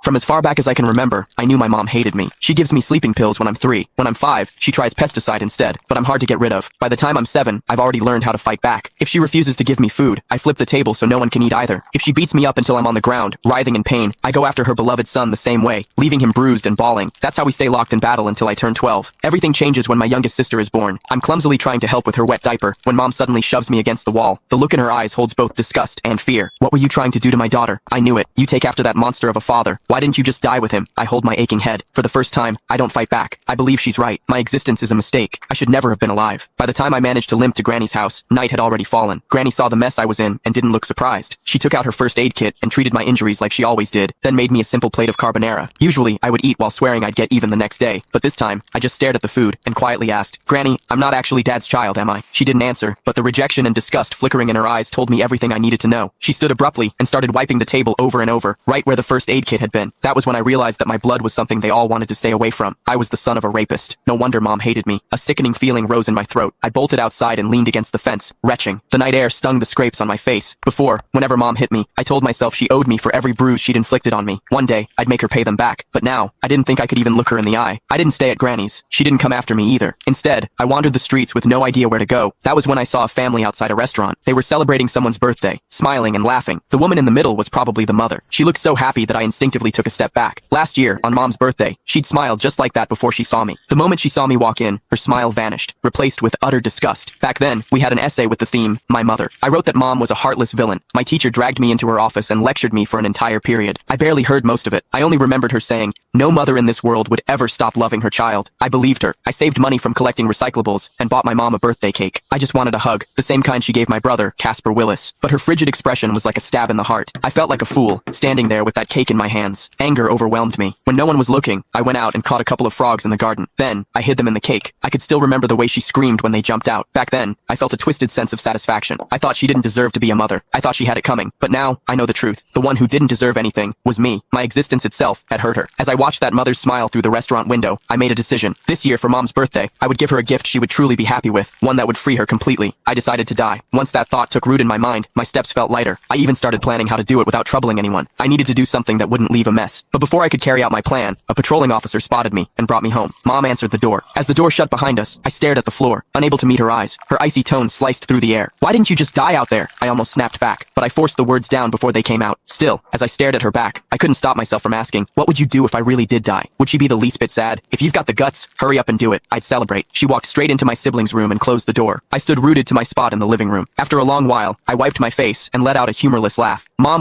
From as far back as I can remember, I knew my mom hated me. She gives me sleeping pills when I'm 3. When I'm 5, she tries pesticide instead, but I'm hard to get rid of. By the time I'm 7, I've already learned how to fight back. If she refuses to give me food, I flip the table so no one can eat either. If she beats me up until I'm on the ground, writhing in pain, I go after her beloved son the same way, leaving him bruised and bawling. That's how we stay locked in battle until I turn 12. Everything changes when my youngest sister is born. I'm clumsily trying to help with her wet diaper when mom suddenly shoves me against the wall. The look in her eyes holds both disgust and fear. What were you trying to do to my daughter? I knew it. You take after that monster of a father. Why didn't you just die with him? I hold my aching head. For the first time, I don't fight back. I believe she's right. My existence is a mistake. I should never have been alive. By the time I managed to limp to Granny's house, night had already fallen. Granny saw the mess I was in and didn't look surprised. She took out her first aid kit and treated my injuries like she always did, then made me a simple plate of carbonara. Usually, I would eat while swearing I'd get even the next day, but this time, I just stared at the food and quietly asked, "Granny, I'm not actually Dad's child, am I?" She didn't answer, but the rejection and disgust flickering in her eyes told me everything I needed to know. She stood abruptly and started wiping the table over and over, right where the first aid kit had been. That was when I realized that my blood was something they all wanted to stay away from. I was the son of a rapist. No wonder mom hated me. A sickening feeling rose in my throat. I bolted outside and leaned against the fence, retching. The night air stung the scrapes on my face. Before, whenever mom hit me, I told myself she owed me for every bruise she'd inflicted on me. One day, I'd make her pay them back. But now, I didn't think I could even look her in the eye. I didn't stay at Granny's. She didn't come after me either. Instead, I wandered the streets with no idea where to go. That was when I saw a family outside a restaurant. They were celebrating someone's birthday, smiling and laughing. The woman in the middle was probably the mother. She looked so happy that I instinctively took a step back. Last year, on mom's birthday, she'd smiled just like that before she saw me. The moment she saw me walk in, her smile vanished, replaced with utter disgust. Back then, we had an essay with the theme, My Mother. I wrote that mom was a heartless villain. My teacher dragged me into her office and lectured me for an entire period. I barely heard most of it. I only remembered her saying, "No mother in this world would ever stop loving her child." I believed her. I saved money from collecting recyclables and bought my mom a birthday cake. I just wanted a hug, the same kind she gave my brother, Casper Willis. But her frigid expression was like a stab in the heart. I felt like a fool, standing there with that cake in my hands. Anger overwhelmed me. When no one was looking, I went out and caught a couple of frogs in the garden. Then, I hid them in the cake. I could still remember the way she screamed when they jumped out. Back then, I felt a twisted sense of satisfaction. I thought she didn't deserve to be a mother. I thought she had it coming. But now, I know the truth. The one who didn't deserve anything was me. My existence itself had hurt her. As I watched that mother's smile through the restaurant window, I made a decision. This year, for mom's birthday, I would give her a gift she would truly be happy with, one that would free her completely. I decided to die. Once that thought took root in my mind, my steps felt lighter. I even started planning how to do it without troubling anyone. I needed to do something that wouldn't leave a mess. But before I could carry out my plan, a patrolling officer spotted me and brought me home. Mom answered the door. As the door shut behind us, I stared at the floor, unable to meet her eyes. Her icy tone sliced through the air. "Why didn't you just die out there?" I almost snapped back, but I forced the words down before they came out. Still, as I stared at her back, I couldn't stop myself from asking, what would you do if I really did die? Would she be the least bit sad? If you've got the guts, hurry up and do it. I'd celebrate. She walked straight into my sibling's room and closed the door. I stood rooted to my spot in the living room. After a long while, I wiped my face and let out a humorless laugh. Mom